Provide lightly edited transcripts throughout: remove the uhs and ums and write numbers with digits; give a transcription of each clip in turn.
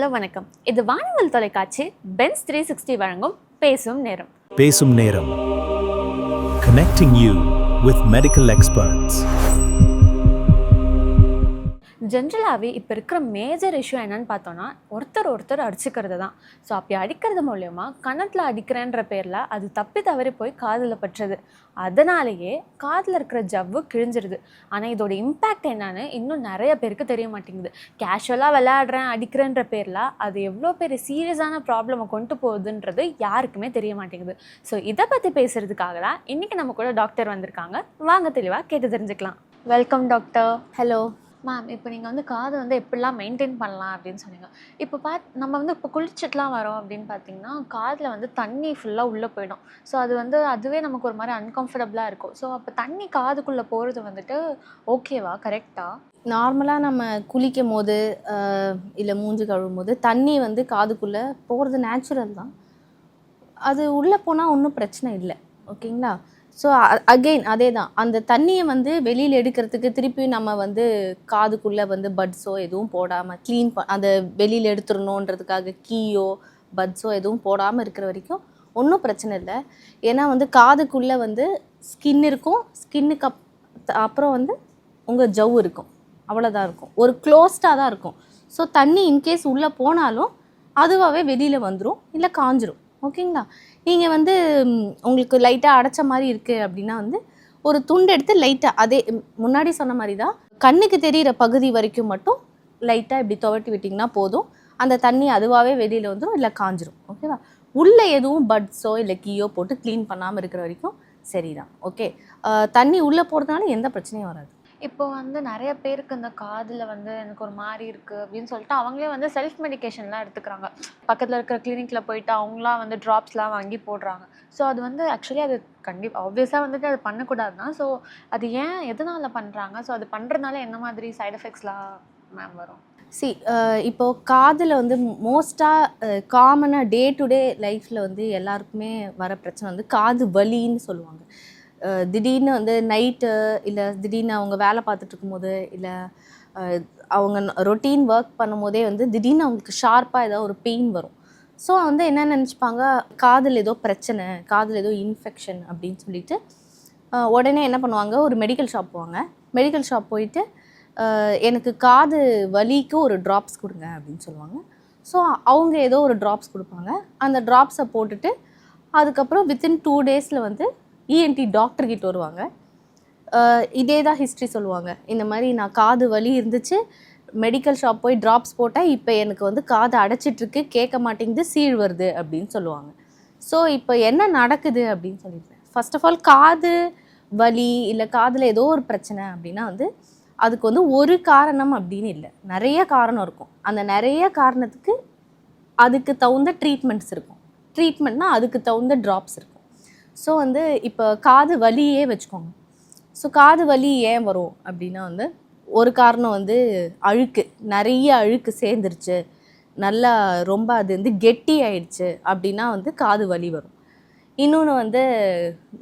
Hello வணக்கம். இது வானவில் தொலைக்காட்சி பென்ஸ் 360 வழங்கும் பேசும் நேரம். பேசும் நேரம். Connecting you with medical experts. ஜென்ரலாகவே இப்போ இருக்கிற மேஜர் இஷ்யூ என்னன்னு பார்த்தோன்னா ஒருத்தர் அடிச்சுக்கிறது தான். ஸோ அப்படி அடிக்கிறது மூலயமா கன்னத்தில் அடிக்கிறேன்ற பேரில் அது தப்பி தவறி போய் காதில் பற்றுறது. அதனாலேயே காதில் இருக்கிற ஜவ்வு கிழிஞ்சிருது. ஆனால் இதோட இம்பேக்ட் என்னன்னு இன்னும் நிறைய பேருக்கு தெரிய மாட்டேங்குது. கேஷுவலாக விளையாடுறேன் அடிக்கிறேன்ற பேரில் அது எவ்வளோ பெரிய சீரியஸான ப்ராப்ளமை கொண்டு போகுதுன்றது யாருக்குமே தெரிய மாட்டேங்குது. ஸோ இதை பற்றி பேசுகிறதுக்காக தான் இன்றைக்கி நம்ம கூட டாக்டர் வந்திருக்காங்க. வாங்க தெளிவாக கேட்டு தெரிஞ்சுக்கலாம். Welcome doctor. ஹலோ மேம், இப்போ நீங்கள் காதை எப்படிலாம் மெயின்டைன் பண்ணலாம் அப்படின்னு சொன்னீங்க. இப்போ நம்ம இப்போ குளிச்சுட்டுலாம் வரோம் அப்படின்னு பார்த்தீங்கன்னா காதில் தண்ணி ஃபுல்லாக உள்ளே போயிடும். ஸோ அதுவே நமக்கு ஒரு மாதிரி அன்கம்ஃபர்டபுளாக இருக்கும். ஸோ அப்போ தண்ணி காதுக்குள்ளே போகிறது ஓகேவா, கரெக்டாக? நார்மலாக நம்ம குளிக்கும் போது இல்லை மூஞ்சி கழுவும் போது தண்ணி காதுக்குள்ளே போகிறது நேச்சுரல் தான். அது உள்ளே போனால் ஒன்றும் பிரச்சனை இல்லை, ஓகேங்களா? ஸோ அகெயின் அதே தான், அந்த தண்ணியை வெளியில் எடுக்கிறதுக்கு திருப்பி நம்ம காதுக்குள்ளே பட்ஸோ எதுவும் போடாமல் க்ளீன் அதை வெளியில் எடுத்துடணுன்றதுக்காக கீயோ பட்ஸோ எதுவும் போடாமல் இருக்கிற வரைக்கும் ஒன்றும் பிரச்சனை இல்லை. ஏன்னா காதுக்குள்ளே ஸ்கின் இருக்கும், ஸ்கின்னுக்கு அப்புறம் உங்கள் ஜவ் இருக்கும், அவ்வளோதான் இருக்கும், ஒரு க்ளோஸ்டாக தான் இருக்கும். ஸோ தண்ணி இன்கேஸ் உள்ளே போனாலும் அதுவாகவே வெளியில் வந்துடும், இல்லை காஞ்சிரும், ஓகேங்களா? நீங்கள் உங்களுக்கு லைட்டாக அடைச்ச மாதிரி இருக்குது அப்படின்னா ஒரு துண்டு எடுத்து லைட்டாக அதே முன்னாடி சொன்ன மாதிரி தான் கண்ணுக்கு தெரிகிற பகுதி வரைக்கும் மட்டும் லைட்டாக இப்படி துவட்டி விட்டிங்கன்னா போதும். அந்த தண்ணி அதுவாகவே வெளியில் வந்துடும், இல்லை காஞ்சிரும், ஓகேவா? உள்ளே எதுவும் பட்ஸோ இல்லை கீயோ போட்டு க்ளீன் பண்ணாமல் இருக்கிற வரைக்கும் சரிதான், ஓகே? தண்ணி உள்ளே போகிறதுனால எந்த பிரச்சனையும் வராது. இப்போ நிறைய பேருக்கு இந்த காதில் எனக்கு ஒரு மாதிரி இருக்குது அப்படின்னு சொல்லிட்டு அவங்களே செல்ஃப் மெடிக்கேஷன்லாம் எடுத்துக்கிறாங்க. பக்கத்தில் இருக்கிற கிளினிக்கில் போயிட்டு அவங்களாம் ட்ராப்ஸ்லாம் வாங்கி போடுறாங்க. ஸோ அது ஆக்சுவலி அது கண்டிப்பாக ஆப்வியஸாக அது பண்ணக்கூடாது தான். ஸோ அது ஏன் எதனால் பண்ணுறாங்க? ஸோ அது பண்ணுறதுனால என்ன மாதிரி சைட் எஃபெக்ட்ஸ்லாம் மேம் வரும்? இப்போது காதில் மோஸ்ட்டாக காமனாக டே டு டே லைஃப்பில் எல்லாருக்குமே வர பிரச்சனை காது வலின்னு சொல்லுவாங்க. திடீர்னு நைட்டு இல்லை திடீர்னு அவங்க வேலை பார்த்துட்டு இருக்கும்போது இல்லை அவங்க ரொட்டீன் ஒர்க் பண்ணும்போதே திடீர்னு அவங்களுக்கு ஷார்ப்பாக ஏதோ ஒரு பெயின் வரும். ஸோ என்ன நினச்சிப்பாங்க, காதில் ஏதோ பிரச்சனை, காதில் ஏதோ இன்ஃபெக்ஷன் அப்படின்னு சொல்லிட்டு உடனே என்ன பண்ணுவாங்க, ஒரு மெடிக்கல் ஷாப் போவாங்க. மெடிக்கல் ஷாப் போயிட்டு எனக்கு காது வலிக்கு ஒரு ட்ராப்ஸ் கொடுங்க அப்படின்னு சொல்லுவாங்க. ஸோ அவங்க ஏதோ ஒரு ட்ராப்ஸ் கொடுப்பாங்க. அந்த ட்ராப்ஸை போட்டுட்டு அதுக்கப்புறம் வித்தின் 2 டேஸில் இஎன்டி டாக்டர்கிட்ட வருவாங்க. இதே தான் ஹிஸ்ட்ரி சொல்லுவாங்க. இந்த மாதிரி நான் காது வலி இருந்துச்சு, மெடிக்கல் ஷாப் போய் ட்ராப்ஸ் போட்டேன், இப்போ எனக்கு காது அடைச்சிட்ருக்கு, கேட்க மாட்டேங்குது, சீழ் வருது அப்படின்னு சொல்லுவாங்க. ஸோ இப்போ என்ன நடக்குது அப்படின்னு சொல்லியிருக்கேன். ஃபர்ஸ்ட் ஆஃப் ஆல் காது வலி இல்லை காதில் ஏதோ ஒரு பிரச்சனை அப்படின்னா அதுக்கு ஒரு காரணம் அப்படின்னு இல்லை, நிறைய காரணம் இருக்கும். அந்த நிறைய காரணத்துக்கு அதுக்கு தகுந்த ட்ரீட்மெண்ட்ஸ் இருக்கும். ட்ரீட்மெண்ட்னா அதுக்கு தகுந்த ட்ராப்ஸ் இருக்கும். ஸோ இப்போ காது வலியே வச்சுக்கோங்க. ஸோ காது வலி ஏன் வரும் அப்படின்னா ஒரு காரணம் அழுக்கு, நிறைய அழுக்கு சேர்ந்துருச்சு, நல்லா ரொம்ப அது கெட்டி ஆயிடுச்சு அப்படின்னா காது வலி வரும். இன்னொன்று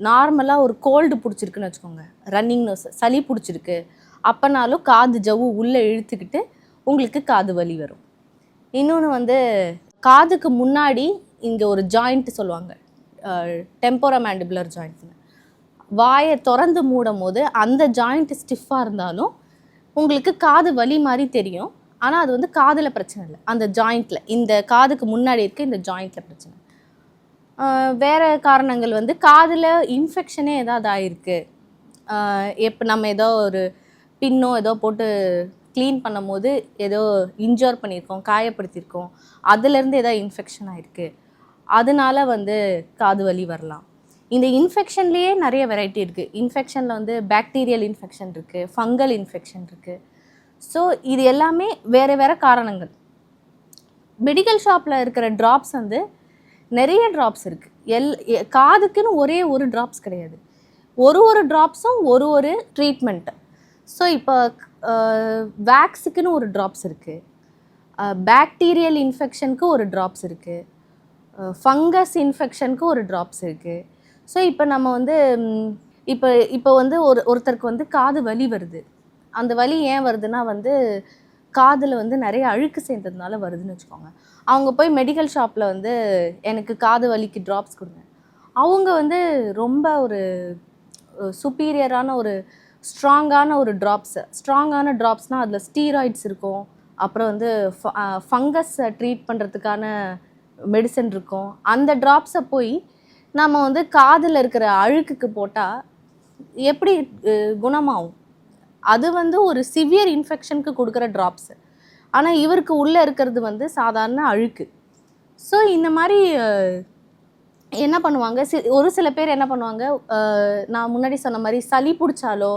நார்மலாக ஒரு கோல்டு பிடிச்சிருக்குன்னு வச்சுக்கோங்க, ரன்னிங் நோஸ், சளி பிடிச்சிருக்கு அப்போனாலும் காது ஜவ்வு உள்ளே இழுத்துக்கிட்டு உங்களுக்கு காது வலி வரும். இன்னொன்று காதுக்கு முன்னாடி இங்கே ஒரு ஜாயிண்ட் சொல்லுவாங்க, டெம்போரோமேண்டிபுலர் ஜாயிண்ட்னு. வாயை திறந்து மூடும் போது அந்த ஜாயிண்ட் ஸ்டிஃபாக இருந்தாலும் உங்களுக்கு காது வலி மாதிரி தெரியும். ஆனால் அது காதில் பிரச்சனை இல்லை, அந்த ஜாயிண்ட்டில், இந்த காதுக்கு முன்னாடி இருக்க இந்த ஜாயிண்ட்டில் பிரச்சனை. வேறு காரணங்கள் காதில் இன்ஃபெக்ஷனே ஏதாவது ஆகிருக்கு, இப்போ நம்ம ஏதோ ஒரு பின்னோ ஏதோ போட்டு க்ளீன் பண்ணும் போது ஏதோ இன்ஜூர் பண்ணியிருக்கோம், காயப்படுத்தியிருக்கோம், அதுலேருந்து ஏதோ இன்ஃபெக்ஷன் ஆகிருக்கு, அதனால காது வலி வரலாம். இந்த இன்ஃபெக்ஷன்லேயே நிறைய வெரைட்டி இருக்குது. இன்ஃபெக்ஷனில் பாக்டீரியல் இன்ஃபெக்ஷன் இருக்குது, ஃபங்கல் இன்ஃபெக்ஷன் இருக்குது. ஸோ இது எல்லாமே வேறு வேறு காரணங்கள். மெடிக்கல் ஷாப்பில் இருக்கிற ட்ராப்ஸ் நிறைய ட்ராப்ஸ் இருக்குது. காதுக்குன்னு ஒரே ஒரு ட்ராப்ஸ் கிடையாது, ஒரு ட்ராப்ஸும் ஒரு ட்ரீட்மெண்ட்டு. ஸோ இப்போ வேக்ஸுக்குன்னு ஒரு ட்ராப்ஸ் இருக்குது, பாக்டீரியல் இன்ஃபெக்ஷனுக்கு ஒரு ட்ராப்ஸ் இருக்குது, ஃபங்கஸ் இன்ஃபெக்ஷனுக்கு ஒரு ட்ராப்ஸ் இருக்குது. ஸோ இப்போ நம்ம இப்போ ஒருத்தருக்கு காது வலி வருது. அந்த வலி ஏன் வருதுன்னா காதில் வந்து நிறைய அழுக்கு சேர்ந்ததுனால வருதுன்னு வச்சுக்கோங்க. அவங்க போய் மெடிக்கல் ஷாப்பில் வந்து எனக்கு காது வலிக்கு ட்ராப்ஸ் கொடுங்க. அவங்க வந்து ரொம்ப ஒரு சுப்பீரியரான ஒரு ஸ்ட்ராங்கான ஒரு ட்ராப்ஸ்னால் அதில் ஸ்டீராய்ட்ஸ் இருக்கும். அப்புறம் வந்து ஃபங்கஸை ட்ரீட் பண்ணுறதுக்கான மெடிசன் இருக்கும். அந்த ட்ராப்ஸை போய் நம்ம வந்து காதில் இருக்கிற அழுக்குக்கு போட்டால் எப்படி குணமாகும்? அது வந்து ஒரு சிவியர் இன்ஃபெக்ஷனுக்கு கொடுக்குற ட்ராப்ஸு. ஆனால் இவருக்கு உள்ளே இருக்கிறது வந்து சாதாரண அழுக்கு. ஸோ இந்த மாதிரி என்ன பண்ணுவாங்க, ஒரு சில பேர் என்ன பண்ணுவாங்க, நான் முன்னாடி சொன்ன மாதிரி சளி பிடிச்சாலோ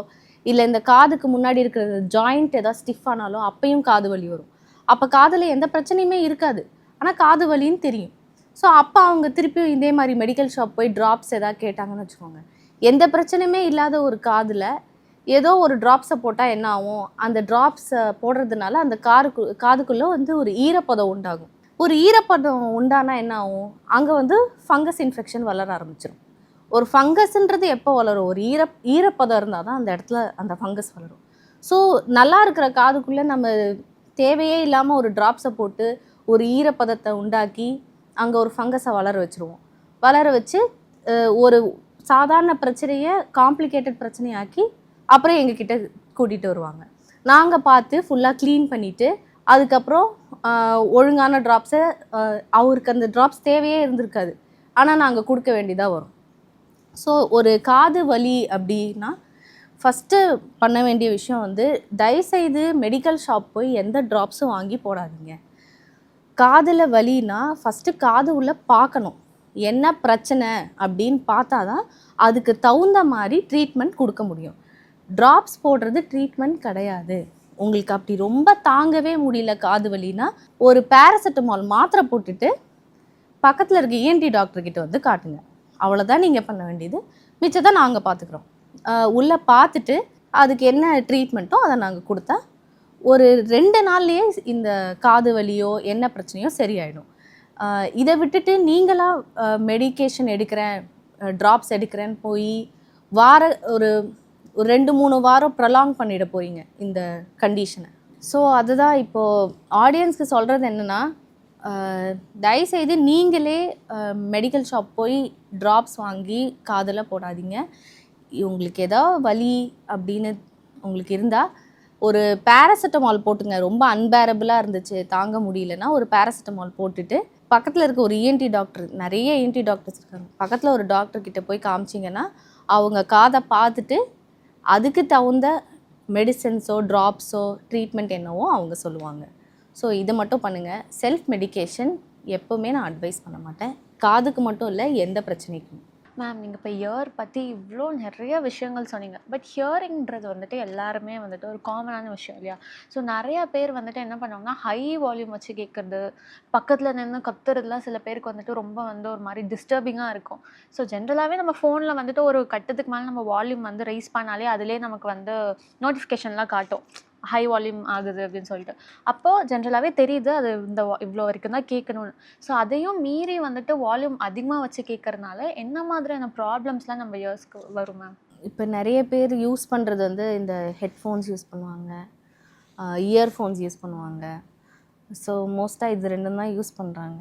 இல்லை இந்த காதுக்கு முன்னாடி இருக்கிற ஜாயிண்ட் ஏதாவது ஸ்டிஃப் ஆனாலும் அப்பையும் காது வலி வரும். அப்போ காதில் எந்த பிரச்சனையுமே இருக்காது, ஆனால் காது வலின்னு தெரியும். ஸோ அப்போ அவங்க திருப்பியும் இதே மாதிரி மெடிக்கல் ஷாப் போய் ட்ராப்ஸ் எதாவது கேட்டாங்கன்னு வச்சுக்கோங்க. எந்த பிரச்சனையுமே இல்லாத ஒரு காதில் ஏதோ ஒரு ட்ராப்ஸை போட்டால் என்ன ஆகும், அந்த ட்ராப்ஸை போடுறதுனால அந்த காதுக்குள்ளே வந்து ஒரு ஈரப்பதம் உண்டாகும். ஒரு ஈரப்பதம் உண்டானா என்ன ஆகும், அங்கே வந்து ஃபங்கஸ் இன்ஃபெக்ஷன் வளர ஆரம்பிச்சிடும். ஒரு ஃபங்கஸ்ன்றது எப்போ வளரும், ஒரு ஈரப்பதம் இருந்தால் தான் அந்த இடத்துல அந்த ஃபங்கஸ் வளரும். ஸோ நல்லா இருக்கிற காதுக்குள்ளே நம்ம தேவையே இல்லாமல் ஒரு ட்ராப்ஸை போட்டு ஒரு ஈரப்பதத்தை உண்டாக்கி அங்கே ஒரு ஃபங்கஸை வளர வச்சுருவோம். வளர வச்சு ஒரு சாதாரண பிரச்சனையை காம்ப்ளிகேட்டட் பிரச்சனையாக்கி அப்புறம் எங்ககிட்ட கூட்டிகிட்டு வருவாங்க. நாங்கள் பார்த்து ஃபுல்லாக க்ளீன் பண்ணிவிட்டு அதுக்கப்புறம் ஒழுங்கான ட்ராப்ஸை, அவருக்கு அந்த ட்ராப்ஸ் தேவையே இருந்திருக்காது, ஆனால் நாங்கள் கொடுக்க வேண்டியதாக வரும். ஸோ ஒரு காது வலி அப்படின்னா ஃபஸ்ட்டு பண்ண வேண்டிய விஷயம் வந்து தயவுசெய்து மெடிக்கல் ஷாப் போய் எந்த ட்ராப்ஸும் வாங்கி போடாதீங்க. காதில் வலின்னா ஃபஸ்ட்டு காது உள்ள பார்க்கணும், என்ன பிரச்சனை அப்படின்னு பார்த்தா தான் அதுக்கு தகுந்த மாதிரி ட்ரீட்மெண்ட் கொடுக்க முடியும். ட்ராப்ஸ் போடுறது ட்ரீட்மெண்ட் கிடையாது. உங்களுக்கு அப்படி ரொம்ப தாங்கவே முடியல காது வலினா ஒரு பேராசிட்டமால் மாத்திரை போட்டுட்டு பக்கத்தில் இருக்க இஎன்டி டாக்டர்கிட்ட வந்து காட்டுங்க. அவ்வளோதான் நீங்கள் பண்ண வேண்டியது. மிச்சத்தை நாங்கள் பார்த்துக்குறோம். உள்ளே பார்த்துட்டு அதுக்கு என்ன ட்ரீட்மெண்ட்டோ அதை நாங்கள் கொடுத்தா ஒரு 2 நாள்லேயே இந்த காது வலியோ என்ன பிரச்சனையோ சரியாயிடும். இதை விட்டுட்டு நீங்களாக மெடிக்கேஷன் எடுக்கிறேன், ட்ராப்ஸ் எடுக்கிறேன்னு போய் ஒரு 2-3 வாரம் ப்ரொலாங் பண்ணிட போகிறீங்க இந்த கண்டிஷனை. ஸோ அதுதான் இப்போது ஆடியன்ஸ்க்கு சொல்கிறது என்னென்னா, தயவுசெய்து நீங்களே மெடிக்கல் ஷாப் போய் ட்ராப்ஸ் வாங்கி காதில் போடாதீங்க. உங்களுக்கு ஏதோ வலி அப்படின்னு உங்களுக்கு இருந்தால் ஒரு பேராசிட்டமால் போட்டுங்க. ரொம்ப அன்பேரபிளாக இருந்துச்சு, தாங்க முடியலன்னா ஒரு பேராசிட்டமால் போட்டுட்டு பக்கத்தில் இருக்க ஒரு இஎன்டி டாக்டர், நிறைய இஎன்டி டாக்டர்ஸ் இருக்காங்க, பக்கத்தில் ஒரு டாக்டர்கிட்ட போய் காமிச்சிங்கன்னா அவங்க காதை பார்த்துட்டு அதுக்கு தகுந்த மெடிசன்ஸோ ட்ராப்ஸோ ட்ரீட்மெண்ட் என்னவோ அவங்க சொல்லுவாங்க. ஸோ இதை மட்டும் பண்ணுங்கள். செல்ஃப் மெடிக்கேஷன் எப்போவுமே நான் அட்வைஸ் பண்ண மாட்டேன், காதுக்கு மட்டும் இல்லை, எந்த பிரச்சனைக்கும். மேம், நீங்கள் இப்போ இயர் பற்றி இவ்வளோ நிறைய விஷயங்கள் சொன்னீங்க. பட் ஹியரிங்கிறது வந்துட்டு எல்லாருமே வந்துட்டு ஒரு காமனான விஷயம் இல்லையா? ஸோ நிறையா பேர் வந்துட்டு என்ன பண்ணுவாங்கன்னா ஹை வால்யூம் வச்சு கேட்குறது, பக்கத்தில் நின்று கத்துறதுலாம் சில பேருக்கு வந்துட்டு ரொம்ப வந்து ஒரு மாதிரி டிஸ்டர்பிங்காக இருக்கும். ஸோ ஜென்ரலாகவே நம்ம ஃபோனில் வந்துட்டு ஒரு கட்டத்துக்கு மேலே நம்ம வால்யூம் வந்து ரைஸ் பண்ணாலே அதிலே நமக்கு வந்து நோட்டிஃபிகேஷன்லாம் காட்டும், ஹை வால்யூம் ஆகுது அப்படின்னு சொல்லிட்டு. அப்போது ஜென்ரலாகவே தெரியுது அது இவ்வளோ வரைக்கும் தான் கேட்கணும்னு. ஸோ அதையும் மீறி வந்துட்டு வால்யூம் அதிகமாக வச்சு கேட்கறதுனால என்ன மாதிரியான ப்ராப்ளம்ஸ்லாம் நம்ம இயர்ஸ்க்கு வரும் மேம்? இப்போ நிறைய பேர் யூஸ் பண்ணுறது வந்து இந்த ஹெட்ஃபோன்ஸ் யூஸ் பண்ணுவாங்க, இயர்ஃபோன்ஸ் யூஸ் பண்ணுவாங்க. ஸோ மோஸ்ட்டாக இது 2 தான் யூஸ் பண்ணுறாங்க.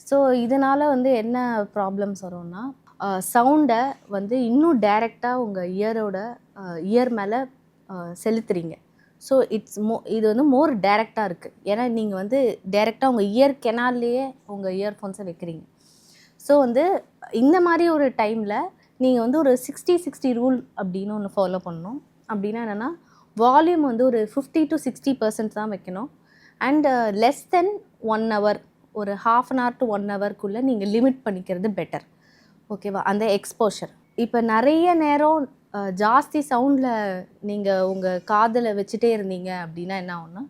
ஸோ இதனால் வந்து என்ன ப்ராப்ளம்ஸ் வரும்னா, சவுண்டை வந்து இன்னும் டைரெக்டாக உங்கள் இயர் மேலே செலுத்துறீங்க. ஸோ இது வந்து மோர் டைரெக்டாக இருக்குது. ஏன்னா நீங்கள் வந்து டைரெக்டாக உங்கள் இயர் கெனால்லையே உங்கள் இயர்ஃபோன்ஸை வைக்கிறீங்க. ஸோ வந்து இந்த மாதிரி ஒரு டைமில் நீங்கள் வந்து ஒரு 60-60 ரூல் அப்படின்னு ஒன்று ஃபாலோ பண்ணணும். அப்படின்னா என்னென்னா, வால்யூம் வந்து ஒரு 50 to 60% தான் வைக்கணும். அண்ட் லெஸ் தென் 1 hour, ஒரு ½ an hour to 1 hourக்குள்ளே நீங்கள் லிமிட் பண்ணிக்கிறது பெட்டர். ஓகேவா? அந்த எக்ஸ்போஷர் இப்போ நிறைய நேரம் ஜாஸ்தி சவுண்டில் நீங்கள் உங்கள் காதில் வச்சுட்டே இருந்தீங்க அப்படின்னா என்ன ஆகும்னா,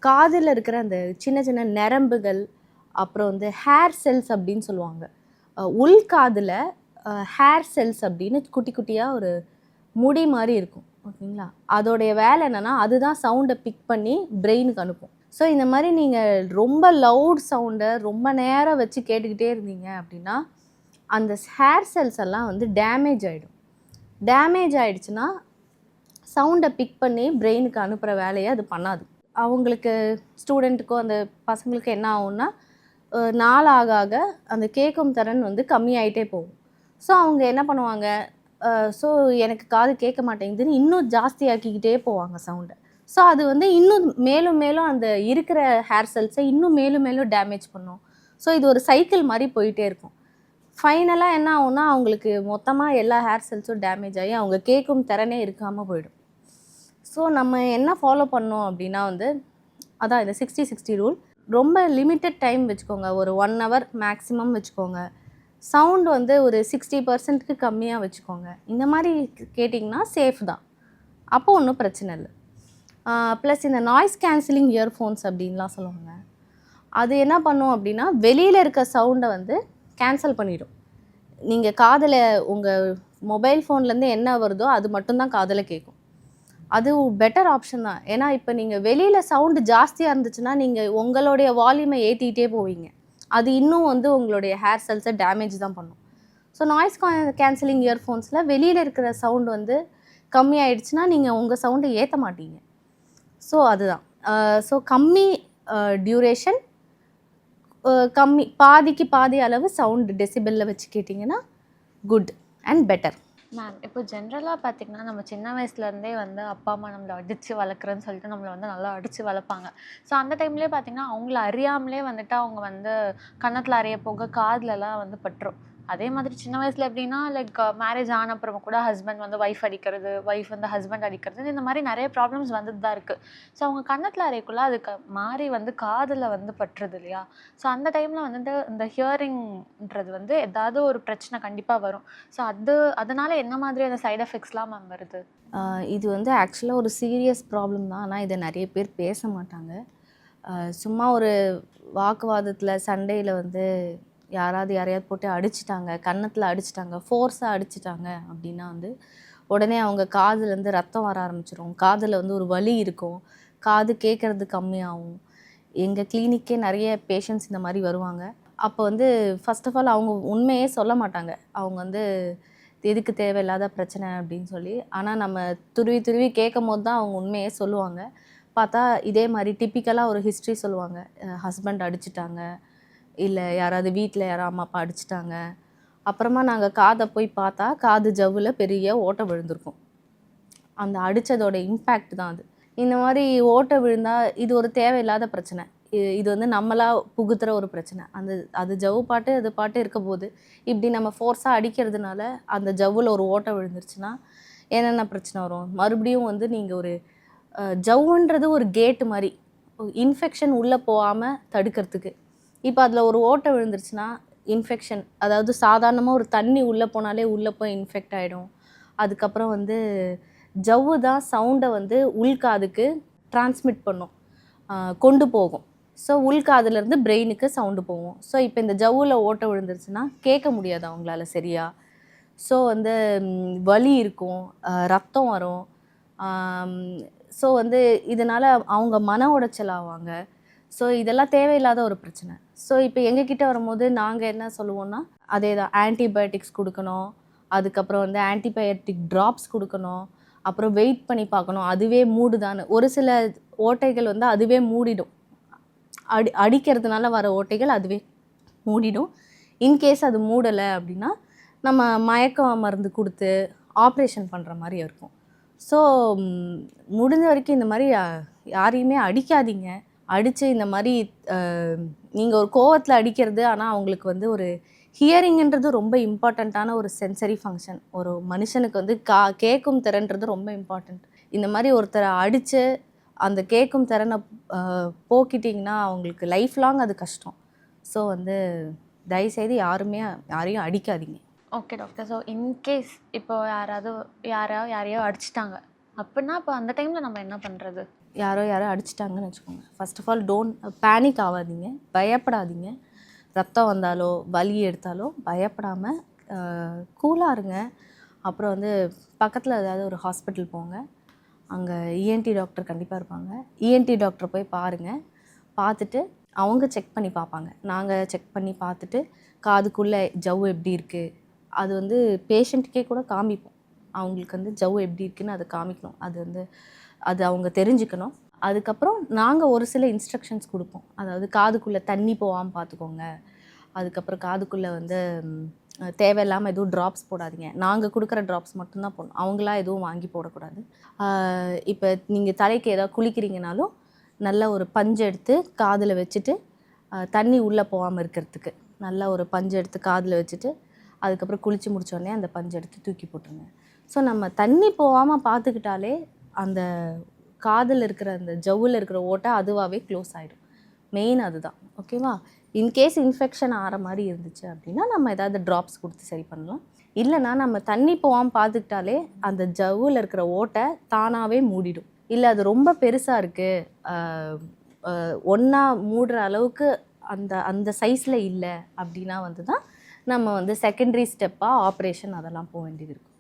காதில் இருக்கிற அந்த சின்ன சின்ன நரம்புகள், அப்புறம் வந்து ஹேர் செல்ஸ் அப்படின்னு சொல்லுவாங்க, உள்காதில் ஹேர் செல்ஸ் அப்படின்னு குட்டி குட்டியாக ஒரு முடி மாதிரி இருக்கும். ஓகேங்களா? அதோடைய வேலை என்னென்னா, அதுதான் சவுண்டை பிக் பண்ணி பிரெயினுக்கு அனுப்பும். ஸோ இந்த மாதிரி நீங்கள் ரொம்ப லவுட் சவுண்டை ரொம்ப நேரம் வச்சு கேட்டுக்கிட்டே இருந்தீங்க அப்படின்னா அந்த ஹேர் செல்ஸ் எல்லாம் வந்து டேமேஜ் ஆகிடும். டேமேஜ் ஆகிடுச்சுன்னா சவுண்டை பிக் பண்ணி பிரெயினுக்கு அனுப்புகிற வேலையை அது பண்ணாது. அவங்களுக்கு ஸ்டூடெண்ட்டுக்கோ அந்த பசங்களுக்கு என்ன ஆகும்னா நாள் ஆக ஆக அந்த கேட்கும் திறன் வந்து கம்மியாயிட்டே போகும். ஸோ அவங்க என்ன பண்ணுவாங்க, ஸோ எனக்கு காது கேட்க மாட்டேங்குதுன்னு இன்னும் ஜாஸ்தியாக்கிக்கிட்டே போவாங்க சவுண்டை. ஸோ அது வந்து இன்னும் மேலும் மேலும் அந்த இருக்கிற ஹேர் செல்ஸை இன்னும் மேலும் மேலும் டேமேஜ் பண்ணும். ஸோ இது ஒரு சைக்கிள் மாதிரி போயிட்டே இருக்கும். ஃபைனலாக என்ன ஆகும்னா அவங்களுக்கு மொத்தமாக எல்லா ஹேர் செல்ஸும் டேமேஜ் ஆகி அவங்க கேட்கும் திறனே இருக்காமல் போயிடும். ஸோ நம்ம என்ன ஃபாலோ பண்ணோம் அப்படின்னா வந்து அதான் இந்த 60-60 ரூல். ரொம்ப லிமிட்டட் டைம் வச்சுக்கோங்க, ஒரு 1 ஹவர் மேக்ஸிமம் வச்சுக்கோங்க. சவுண்ட் வந்து ஒரு 60%க்கு கம்மியாக வச்சுக்கோங்க. இந்த மாதிரி கேட்டிங்கன்னா சேஃப் தான், அப்போ ஒன்றும் பிரச்சனை இல்லை. ப்ளஸ் இந்த நாய்ஸ் கேன்சலிங் இயர்ஃபோன்ஸ் அப்படின்லாம் சொல்லுவாங்க. அது என்ன பண்ணும் அப்படின்னா வெளியில் இருக்க சவுண்டை வந்து கேன்சல் பண்ணிடும். நீங்கள் காதில் உங்கள் மொபைல் ஃபோன்லேருந்து என்ன வருதோ அது மட்டும்தான் காதில் கேட்கும். அது பெட்டர் ஆப்ஷன் தான். ஏன்னா இப்போ நீங்கள் வெளியில் சவுண்டு ஜாஸ்தியாக இருந்துச்சுன்னா நீங்கள் உங்களுடைய வால்யூமை ஏற்றிக்கிட்டே போவீங்க. அது இன்னும் வந்து உங்களுடைய ஹேர் செல்ஸை டேமேஜ் தான் பண்ணும். ஸோ நாய்ஸ் கேன்சலிங் இயர்ஃபோன்ஸில் வெளியில் இருக்கிற சவுண்டு வந்து கம்மியாயிடுச்சுன்னா நீங்கள் உங்கள் சவுண்டை ஏற்ற மாட்டீங்க. ஸோ அதுதான். ஸோ கம்மி டியூரேஷன், கம்மி பாதிக்கு பாதி அளவு சவுண்டு டெசிபெல்லில் வச்சு கேட்டிங்கன்னா குட் அண்ட் பெட்டர். மேம், இப்போ ஜென்ரலாக பார்த்தீங்கன்னா நம்ம சின்ன வயசுலேருந்தே வந்து அப்பா அம்மா நம்மளை அடித்து வளர்க்குறேன்னு சொல்லிட்டு நம்மளை வந்து நல்லா அடித்து வளர்ப்பாங்க. ஸோ அந்த டைம்லேயே பார்த்தீங்கன்னா அவங்கள அறியாமலே வந்துட்டு அவங்க வந்து கன்னத்தில் அறைய போக காதுலலாம் வந்து பட்டுரும். அதே மாதிரி சின்ன வயசில் எப்படின்னா லைக் மேரேஜ் ஆன அப்புறமா கூட ஹஸ்பண்ட் வந்து ஒய்ஃப் அடிக்கிறது, ஒய்ஃப் வந்து ஹஸ்பண்ட் அடிக்கிறது, இந்த மாதிரி நிறைய ப்ராப்ளம்ஸ் வந்துட்டு தான் இருக்குது. ஸோ அவங்க கன்னத்தில் அறையக்குள்ளே அது மாறி வந்து காதில் வந்து பட்டுறது இல்லையா? ஸோ அந்த டைமில் வந்துட்டு இந்த ஹியரிங்ன்றது வந்து ஏதாவது ஒரு பிரச்சனை கண்டிப்பாக வரும். ஸோ அதனால் என்ன மாதிரியான சைட் எஃபெக்ட்ஸ்லாம் மேம் வருது? இது வந்து ஆக்சுவலாக ஒரு சீரியஸ் ப்ராப்ளம் தான். ஆனால் இதை நிறைய பேர் பேச மாட்டாங்க. சும்மா ஒரு வாக்குவாதத்தில் சண்டையில் வந்து யாரையாவது போட்டு அடிச்சிட்டாங்க, கன்னத்தில் அடிச்சிட்டாங்க, ஃபோர்ஸாக அடிச்சிட்டாங்க அப்படின்னா வந்து உடனே அவங்க காதுலேருந்து ரத்தம் வர ஆரம்பிச்சிடும். காதில் வந்து ஒரு வலி இருக்கும், காது கேட்குறது கம்மியாகும். எங்கள் கிளினிக்கே நிறைய பேஷண்ட்ஸ் இந்த மாதிரி வருவாங்க. அப்போ வந்து ஃபர்ஸ்ட் ஆஃப் ஆல் அவங்க உண்மையே சொல்ல மாட்டாங்க. அவங்க வந்து எதுக்கு தேவையில்லாத பிரச்சனை அப்படின்னு சொல்லி. ஆனால் நம்ம துருவி கேட்கும் போது தான் அவங்க உண்மையே சொல்லுவாங்க. பார்த்தா இதே மாதிரி டிப்பிக்கலாக ஒரு ஹிஸ்ட்ரி சொல்லுவாங்க. ஹஸ்பண்ட் அடிச்சிட்டாங்க, இல்லை யாராவது வீட்டில் யாரோ அம்மா அப்பா அடிச்சிட்டாங்க. அப்புறமா நாங்கள் காதை போய் பார்த்தா காது ஜவ்வில் பெரிய ஓட்டை விழுந்திருக்கும். அந்த அடித்ததோட இம்பேக்ட் தான் அது. இந்த மாதிரி ஓட்டை விழுந்தால் இது ஒரு தேவையில்லாத பிரச்சனை. இது வந்து நம்மளாக புகுத்துகிற ஒரு பிரச்சனை. அது ஜவ்வு பாட்டு அது பாட்டு இருக்க போது இப்படி நம்ம ஃபோர்ஸாக அடிக்கிறதுனால அந்த ஜவ்வில் ஒரு ஓட்டை விழுந்துருச்சுன்னா என்னென்ன பிரச்சனை வரும்? மறுபடியும் வந்து நீங்கள் ஒரு ஜவ்வுன்றது ஒரு கேட்டு மாதிரி, இன்ஃபெக்ஷன் உள்ளே போகாமல் தடுக்கிறதுக்கு. இப்போ அதில் ஒரு ஓட்டை விழுந்துருச்சுன்னா இன்ஃபெக்ஷன், அதாவது சாதாரணமாக ஒரு தண்ணி உள்ளே போனாலே உள்ளே போய் இன்ஃபெக்ட் ஆகிடும். அதுக்கப்புறம் வந்து ஜவ்வு தான் சவுண்டை வந்து உள்காதுக்கு டிரான்ஸ்மிட் பண்ணும், கொண்டு போகும். ஸோ உள்காதுலேருந்து பிரெயினுக்கு சவுண்டு போகும். ஸோ இப்போ இந்த ஜவ்வில் ஓட்டை விழுந்துருச்சுன்னா கேட்க முடியாது அவங்களால சரியா. ஸோ வந்து வலி இருக்கும், ரத்தம் வரும். ஸோ வந்து இதனால் அவங்க மன உடைச்சல் ஆவாங்க. ஸோ இதெல்லாம் தேவையில்லாத ஒரு பிரச்சனை. ஸோ இப்போ எங்ககிட்ட வரும்போது நாங்கள் என்ன சொல்லுவோம்னா அதே தான், ஆன்டிபயோட்டிக்ஸ் கொடுக்கணும், அதுக்கப்புறம் வந்து ஆன்டிபயோட்டிக் ட்ராப்ஸ் கொடுக்கணும், அப்புறம் வெயிட் பண்ணி பார்க்கணும் அதுவே மூடுதான்னு. ஒரு சில ஓட்டைகள் வந்து அதுவே மூடிடும், அடிக்கிறதுனால வர ஓட்டைகள் அதுவே மூடிடும். இன்கேஸ் அது மூடலை அப்படின்னா நம்ம மயக்க மருந்து கொடுத்து ஆப்ரேஷன் பண்ணுற மாதிரி இருக்கும். ஸோ முடிஞ்ச வரைக்கும் இந்த மாதிரி யாரையுமே அடிக்காதீங்க. அடித்து இந்த மாதிரி நீங்கள் ஒரு கோவத்தில் அடிக்கிறது, ஆனால் அவங்களுக்கு வந்து ஒரு ஹியரிங்ன்றது ரொம்ப இம்பார்ட்டண்ட்டான ஒரு சென்சரி ஃபங்க்ஷன். ஒரு மனுஷனுக்கு வந்து கேட்கும் திறன்றது ரொம்ப இம்பார்ட்டண்ட். இந்த மாதிரி ஒருத்தரை அடித்து அந்த கேட்கும் திறனை போக்கிட்டிங்கன்னா அவங்களுக்கு லைஃப் லாங் அது கஷ்டம். ஸோ வந்து தயவுசெய்து யாரையும் அடிக்காதீங்க. Okay doctor. ஸோ இன்கேஸ் இப்போ யாரையோ அடிச்சிட்டாங்க அப்படின்னா இப்போ அந்த டைமில் நம்ம என்ன பண்ணுறது? யாரோ அடிச்சிட்டாங்கன்னு வச்சுக்கோங்க. First of all don't panic ஆகாதீங்க, பயப்படாதீங்க. ரத்தம் வந்தாலோ வலி எடுத்தாலோ பயப்படாமல் கூலாக இருங்க. அப்புறம் வந்து பக்கத்தில் ஏதாவது ஒரு ஹாஸ்பிட்டல் போங்க, அங்கே இஎன்டி டாக்டர் கண்டிப்பாக இருப்பாங்க. இஎன்டி டாக்டரை போய் பாருங்கள். பார்த்துட்டு அவங்க செக் பண்ணி பார்ப்பாங்க. நாங்கள் செக் பண்ணி பார்த்துட்டு காதுக்குள்ளே ஜவ்வு எப்படி இருக்குது அது வந்து பேஷண்ட்டுக்கே கூட காமிப்போம். அவங்களுக்கு வந்து ஜவ்வு எப்படி இருக்குதுன்னு அதை காமிக்கணும். அது அவங்க தெரிஞ்சுக்கணும். அதுக்கப்புறம் நாங்கள் ஒரு சில இன்ஸ்ட்ரக்ஷன்ஸ் கொடுப்போம். அதாவது காதுக்குள்ளே தண்ணி போகாமல் பார்த்துக்கோங்க. அதுக்கப்புறம் காதுக்குள்ளே வந்து தேவையில்லாமல் எதுவும் ட்ராப்ஸ் போடாதீங்க. நாங்கள் கொடுக்குற ட்ராப்ஸ் மட்டும்தான் போடணும். அவங்களா எதுவும் வாங்கி போடக்கூடாது. இப்போ நீங்கள் தலைக்கு ஏதாவது குளிக்கிறீங்கனாலும் நல்ல ஒரு பஞ்சு எடுத்து காதில் வச்சுட்டு தண்ணி உள்ளே போகாமல் இருக்கிறதுக்கு நல்லா ஒரு பஞ்சு எடுத்து காதில் வச்சுட்டு அதுக்கப்புறம் குளித்து முடித்தோடனே அந்த பஞ்சு எடுத்து தூக்கி போட்டுருங்க. ஸோ நம்ம தண்ணி போகாமல் பார்த்துக்கிட்டாலே அந்த காதில் இருக்கிற அந்த ஜவ்வில் இருக்கிற ஓட்டை அதுவாகவே க்ளோஸ் ஆகிடும். மெயின் அதுதான். ஓகேவா? இன்கேஸ் இன்ஃபெக்ஷன் ஆகிற மாதிரி இருந்துச்சு அப்படின்னா நம்ம ஏதாவது ட்ராப்ஸ் கொடுத்து சரி பண்ணலாம். இல்லைனா நம்ம தண்ணி போகாமல் பார்த்துக்கிட்டாலே அந்த ஜவ்வில் இருக்கிற ஓட்டை தானாகவே மூடிடும். இல்லை அது ரொம்ப பெருசாக இருக்குது, ஒன்றா மூடுற அளவுக்கு அந்த அந்த சைஸில் இல்லை அப்படின்னா வந்து தான் நம்ம வந்து செகண்டரி ஸ்டெப்பாக ஆப்ரேஷன் அதெல்லாம் போக வேண்டியது இருக்கும்.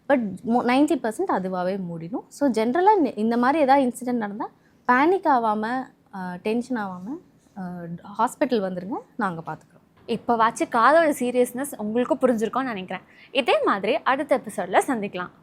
பட் 90% அதுவாகவே மூடிடும். ஸோ ஜென்ரலாக இந்த மாதிரி ஏதாவது இன்சிடென்ட் நடந்தால் பேனிக் ஆகாமல் டென்ஷன் ஆகாமல் ஹாஸ்பிட்டல் வந்துடுங்க, நாங்கள் பார்த்துக்குறோம். இப்போ வாச்சு காதோட சீரியஸ்னஸ் உங்களுக்கும் புரிஞ்சிருக்கோன்னு நினைக்கிறேன். இதே மாதிரி அடுத்த எபிசோடில் சந்திக்கலாம்.